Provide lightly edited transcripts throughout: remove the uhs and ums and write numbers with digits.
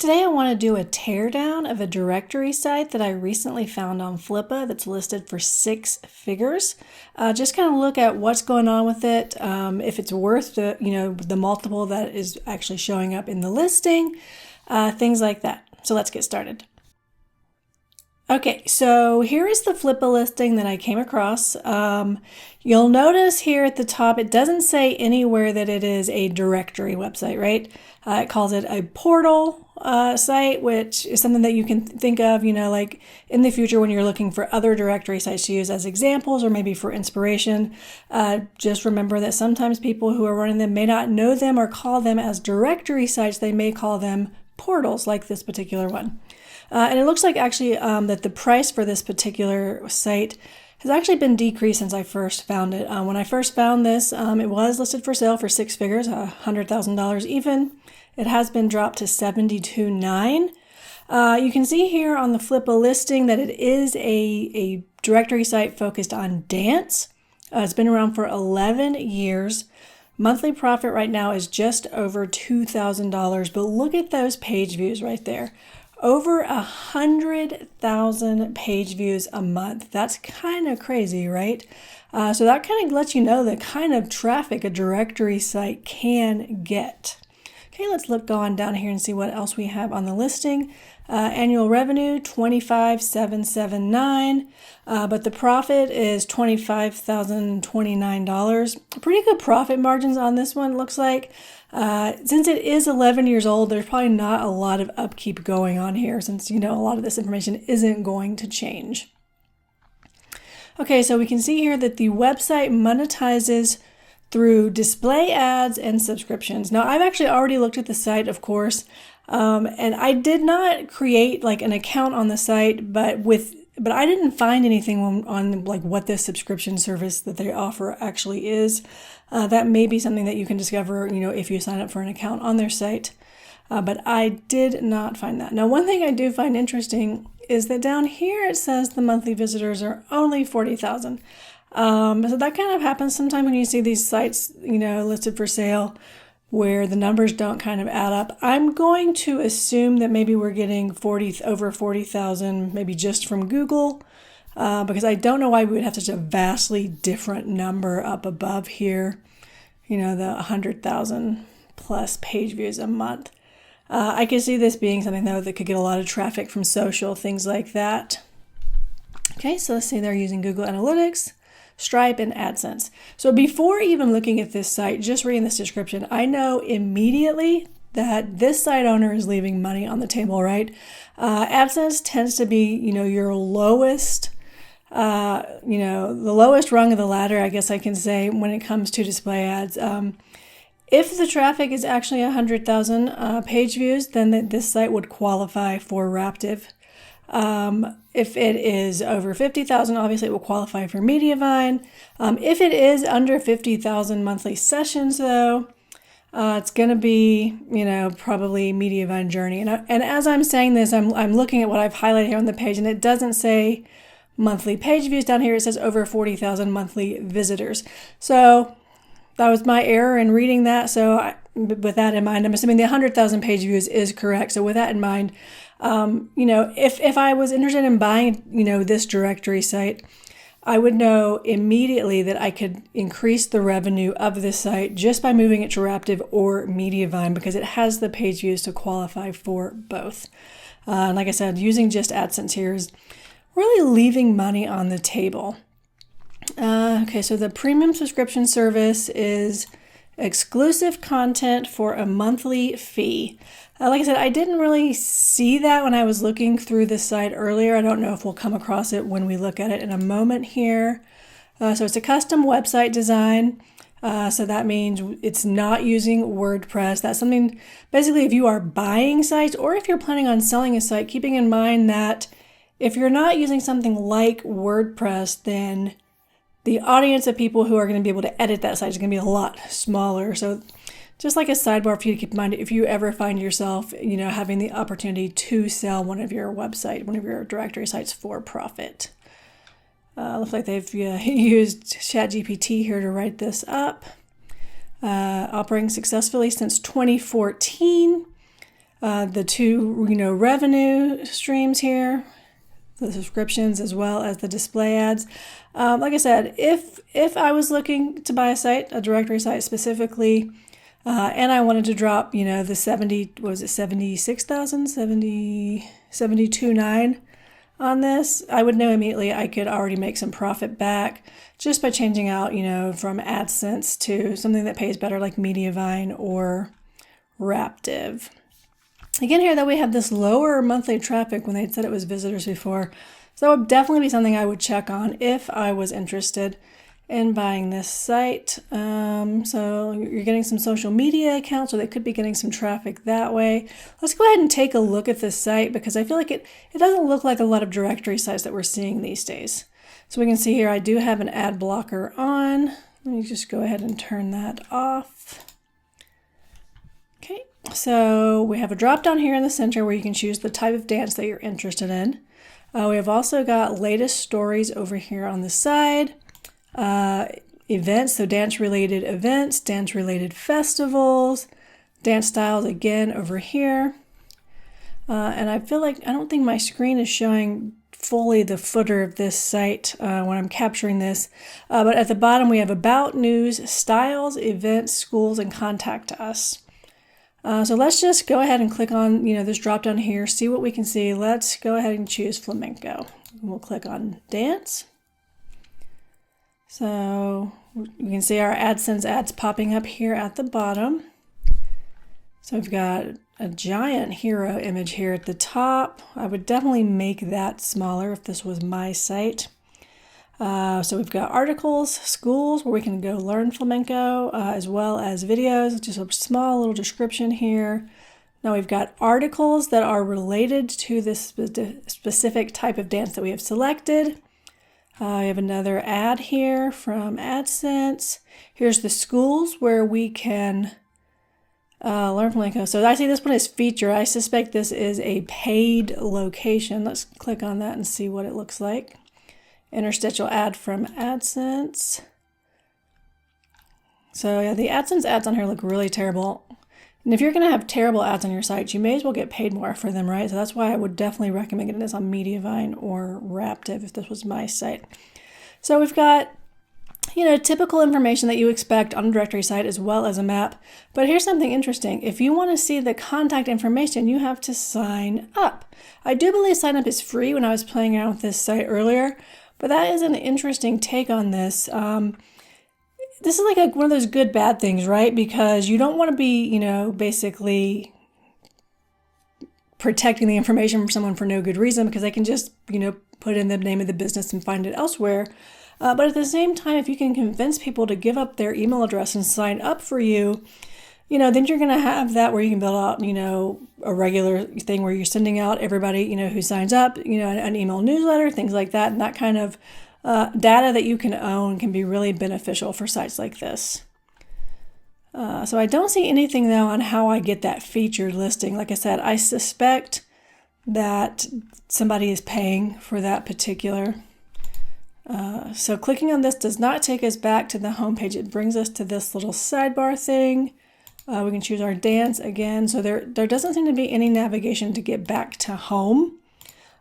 Today I want to do a teardown of a directory site that I recently found on Flippa that's listed for 6 figures. Just kind of look at what's going on with it, if it's worth the multiple that is actually showing up in the listing, things like that. So let's get started. Okay, so here is the Flippa listing that I came across. You'll notice here at the top, it doesn't say anywhere that it is a directory website, right? It calls it a portal site, which is something that you can think of, like in the future when you're looking for other directory sites to use as examples or maybe for inspiration. Just remember that sometimes people who are running them may not know them or call them as directory sites. They may call them portals like this particular one. And it looks like actually that the price for this particular site has actually been decreased since I first found it. When I first found this, it was listed for sale for 6 figures, $100,000 even. It has been dropped to $72,900. You can see here on the Flippa listing that it is a directory site focused on dance. It's been around for 11 years. Monthly profit right now is just over $2,000, but look at those page views right there. Over 100,000 page views a month. That's kind of crazy, right? So that kind of lets you know the kind of traffic a directory site can get. Okay, let's go on down here and see what else we have on the listing. Annual revenue, $25,779, but the profit is $25,029. Pretty good profit margins on this one, looks like. Since it is 11 years old, there's probably not a lot of upkeep going on here since, a lot of this information isn't going to change. Okay, so we can see here that the website monetizes through display ads and subscriptions. Now, I've actually already looked at the site, of course, and I did not create like an account on the site, but I didn't find anything on like what this subscription service that they offer actually is. That may be something that you can discover, if you sign up for an account on their site. But I did not find that. Now, one thing I do find interesting is that down here it says the monthly visitors are only 40,000. So that kind of happens sometimes when you see these sites, listed for sale where the numbers don't kind of add up. I'm going to assume that maybe we're getting over 40,000, maybe just from Google, because I don't know why we would have such a vastly different number up above here, the 100,000 plus page views a month. I could see this being something, though, that could get a lot of traffic from social, things like that. Okay, so let's say they're using Google Analytics, Stripe, and AdSense. So before even looking at this site, just reading this description, I know immediately that this site owner is leaving money on the table, right? AdSense tends to be, your lowest, the lowest rung of the ladder, I guess I can say, when it comes to display ads. If the traffic is actually 100,000 page views, then this site would qualify for Raptive. If it is over 50,000, obviously it will qualify for Mediavine. If it is under 50,000 monthly sessions, though, it's going to be, probably Mediavine Journey. And as I'm saying this, I'm looking at what I've highlighted here on the page, and it doesn't say monthly page views down here. It says over 40,000 monthly visitors. So that was my error in reading that. So with that in mind, I'm assuming the 100,000 page views is correct. So with that in mind, if I was interested in buying, this directory site, I would know immediately that I could increase the revenue of this site just by moving it to Raptive or Mediavine because it has the page views to qualify for both. And like I said, using just AdSense here is really leaving money on the table. Okay, so the premium subscription service is exclusive content for a monthly fee. Like I said, I didn't really see that when I was looking through this site earlier. I don't know if we'll come across it when we look at it in a moment here. So it's a custom website design. So that means it's not using WordPress. That's something, basically, if you are buying sites or if you're planning on selling a site, keeping in mind that if you're not using something like WordPress, then the audience of people who are going to be able to edit that site is going to be a lot smaller. So just like a sidebar for you to keep in mind, if you ever find yourself, having the opportunity to sell one of your directory sites for profit. Looks like they've used ChatGPT here to write this up. Operating successfully since 2014. the two, revenue streams here, the subscriptions as well as the display ads. Like I said, if I was looking to buy a site, a directory site specifically, and I wanted to drop, the 72.9 on this, I would know immediately I could already make some profit back just by changing out, from AdSense to something that pays better like Mediavine or Raptive. Again, here though, we have this lower monthly traffic when they said it was visitors before. So that would definitely be something I would check on if I was interested in buying this site. So you're getting some social media accounts, so they could be getting some traffic that way. Let's go ahead and take a look at this site because I feel like it doesn't look like a lot of directory sites that we're seeing these days. So we can see here I do have an ad blocker on. Let me just go ahead and turn that off. Okay, so we have a drop down here in the center where you can choose the type of dance that you're interested in. We have also got latest stories over here on the side. Events, so dance-related events, dance-related festivals, dance styles again over here. And I feel like I don't think my screen is showing fully the footer of this site when I'm capturing this. But at the bottom we have about, news, styles, events, schools, and contact us. So let's just go ahead and click on, this drop down here, see what we can see. Let's go ahead and choose flamenco. We'll click on dance. So you can see our AdSense ads popping up here at the bottom. So we've got a giant hero image here at the top. I would definitely make that smaller if this was my site. So we've got articles, schools where we can go learn flamenco, as well as videos, just a small little description here. Now we've got articles that are related to this specific type of dance that we have selected. We have another ad here from AdSense. Here's the schools where we can learn flamenco. So I see this one is feature. I suspect this is a paid location. Let's click on that and see what it looks like. Interstitial ad from AdSense. So yeah, the AdSense ads on here look really terrible. And if you're going to have terrible ads on your site, you may as well get paid more for them, right? So that's why I would definitely recommend getting this on Mediavine or Raptive if this was my site. So we've got, typical information that you expect on a directory site as well as a map. But here's something interesting. If you want to see the contact information, you have to sign up. I do believe sign up is free when I was playing around with this site earlier, but that is an interesting take on this. This is like one of those good bad things, right? Because you don't want to be, basically protecting the information from someone for no good reason because they can just, put in the name of the business and find it elsewhere. But at the same time, if you can convince people to give up their email address and sign up for you, then you're going to have that where you can build out, a regular thing where you're sending out everybody, who signs up, an email newsletter, things like that. And that kind of data that you can own can be really beneficial for sites like this. So I don't see anything though on how I get that featured listing. Like I said, I suspect that somebody is paying for that particular. So clicking on this does not take us back to the home page. It brings us to this little sidebar thing. We can choose our dance again. So there doesn't seem to be any navigation to get back to home,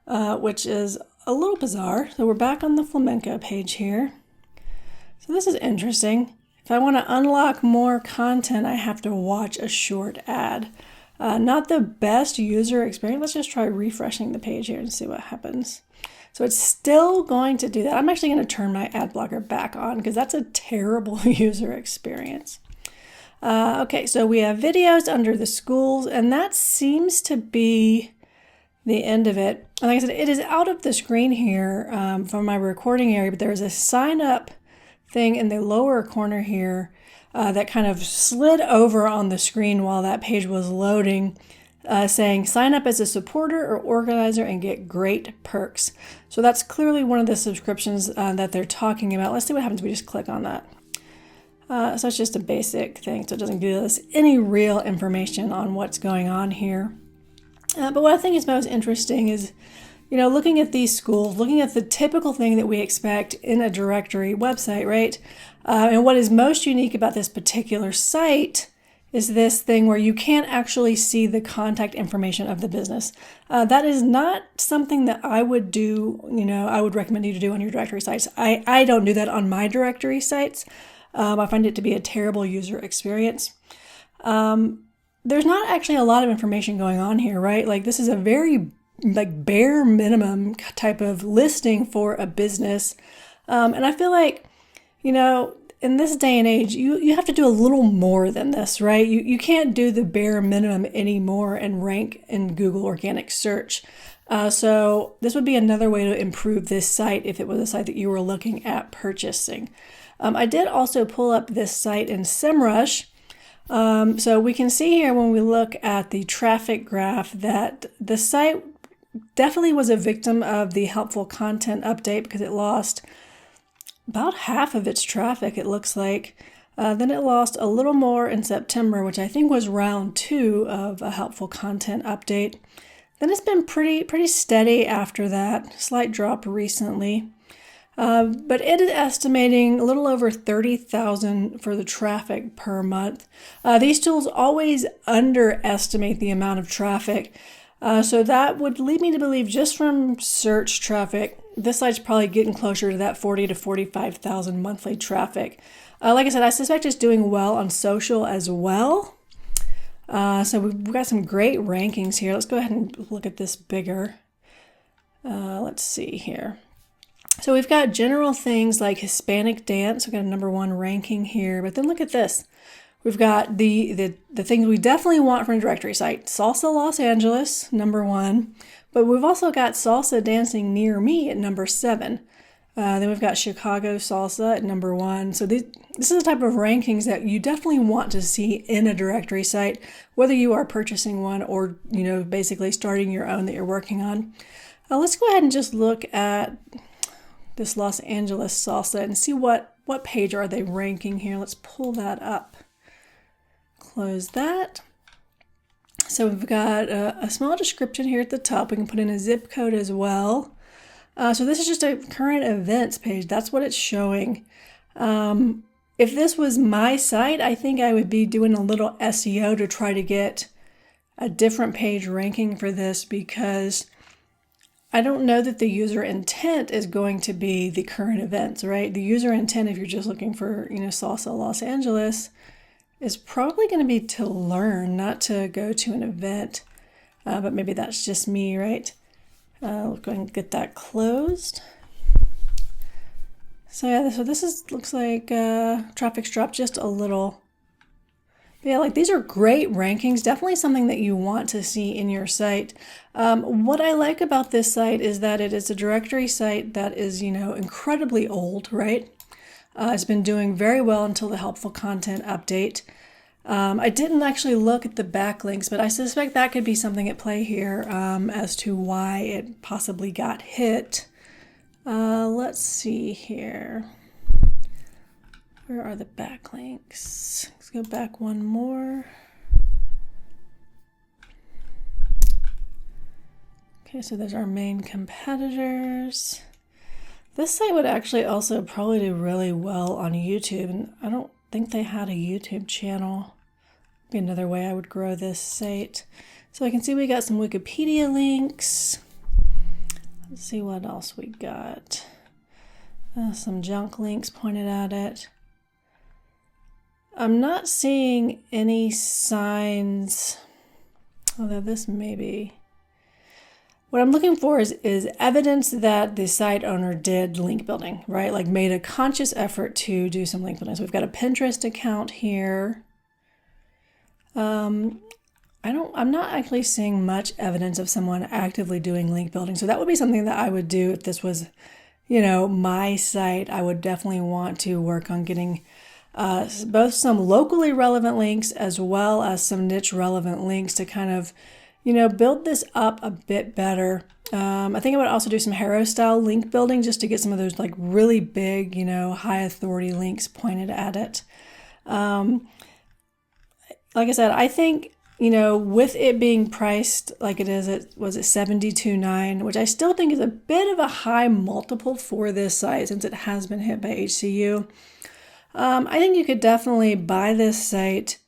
which is a little bizarre. So we're back on the flamenco page here. So this is interesting. If I want to unlock more content, I have to watch a short ad. Not the best user experience. Let's just try refreshing the page here and see what happens. So it's still going to do that. I'm actually going to turn my ad blocker back on because that's a terrible user experience. Okay, so we have videos under the schools, and that seems to be the end of it. And like I said, it is out of the screen here from my recording area, but there is a sign up thing in the lower corner here that kind of slid over on the screen while that page was loading, saying sign up as a supporter or organizer and get great perks. So that's clearly one of the subscriptions that they're talking about. Let's see what happens if we just click on that. So it's just a basic thing, so it doesn't give us any real information on what's going on here. But what I think is most interesting is, looking at these schools, looking at the typical thing that we expect in a directory website, right? And what is most unique about this particular site is this thing where you can't actually see the contact information of the business. That is not something that I would do, I would recommend you to do on your directory sites. I don't do that on my directory sites. I find it to be a terrible user experience. There's not actually a lot of information going on here, right? Like this is a very bare minimum type of listing for a business. And I feel like, in this day and age, you have to do a little more than this, right? You can't do the bare minimum anymore and rank in Google organic search. So this would be another way to improve this site if it was a site that you were looking at purchasing. I did also pull up this site in SEMrush. So we can see here when we look at the traffic graph that the site definitely was a victim of the helpful content update because it lost about half of its traffic, it looks like. Then it lost a little more in September, which I think was round 2 of a helpful content update. Then it's been pretty steady after that, slight drop recently. But it is estimating a little over 30,000 for the traffic per month. These tools always underestimate the amount of traffic. So that would lead me to believe just from search traffic, this site's probably getting closer to that 40 to 45,000 monthly traffic. Like I said, I suspect it's doing well on social as well. So we've got some great rankings here. Let's go ahead and look at this bigger. Let's see here. So we've got general things like Hispanic dance. We've got a #1 ranking here, but then look at this. We've got the things we definitely want from a directory site. Salsa Los Angeles, #1. But we've also got salsa dancing near me at #7. Then we've got Chicago salsa at #1. So this is the type of rankings that you definitely want to see in a directory site, whether you are purchasing one or, basically starting your own that you're working on. Let's go ahead and just look at this Los Angeles salsa and see what page are they ranking here. Let's pull that up. Close that. So we've got a small description here at the top. We can put in a zip code as well. So this is just a current events page. That's what it's showing. If this was my site, I think I would be doing a little SEO to try to get a different page ranking for this because I don't know that the user intent is going to be the current events, right? The user intent, if you're just looking for, Salsa Los Angeles, is probably going to be to learn, not to go to an event. But maybe that's just me, right? We'll go and get that closed. So yeah, so this looks like traffic's dropped just a little. But yeah, these are great rankings. Definitely something that you want to see in your site. What I like about this site is that it is a directory site that is, incredibly old, right? It's been doing very well until the helpful content update. I didn't actually look at the backlinks, but I suspect that could be something at play here as to why it possibly got hit. Let's see here. Where are the backlinks? Let's go back one more. Okay, so there's our main competitors. This site would actually also probably do really well on YouTube, and I don't think they had a YouTube channel. Be another way I would grow this site. So I can see we got some Wikipedia links. Let's see what else we got. Some junk links pointed at it. I'm not seeing any signs, although this may be. What I'm looking for is evidence that the site owner did link building, right? Made a conscious effort to do some link building. So we've got a Pinterest account here. I'm not actually seeing much evidence of someone actively doing link building. So that would be something that I would do if this was, my site. I would definitely want to work on getting both some locally relevant links as well as some niche relevant links to kind of, build this up a bit better. I think I would also do some Hero style link building just to get some of those really big, high authority links pointed at it. Like I said, I think, with it being priced like it is, was it $72.9, which I still think is a bit of a high multiple for this site since it has been hit by HCU. I think you could definitely buy this site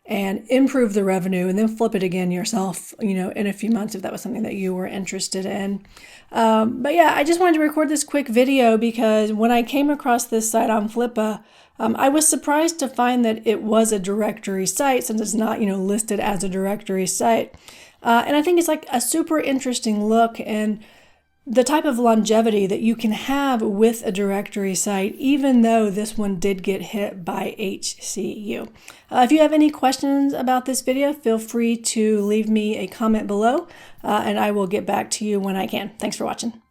and improve the revenue and then flip it again yourself, in a few months if that was something that you were interested in. But yeah, I just wanted to record this quick video because when I came across this site on Flippa, I was surprised to find that it was a directory site since it's not, listed as a directory site. And I think it's like a super interesting look and the type of longevity that you can have with a directory site, even though this one did get hit by HCU. If you have any questions about this video, feel free to leave me a comment below, and I will get back to you when I can. Thanks for watching.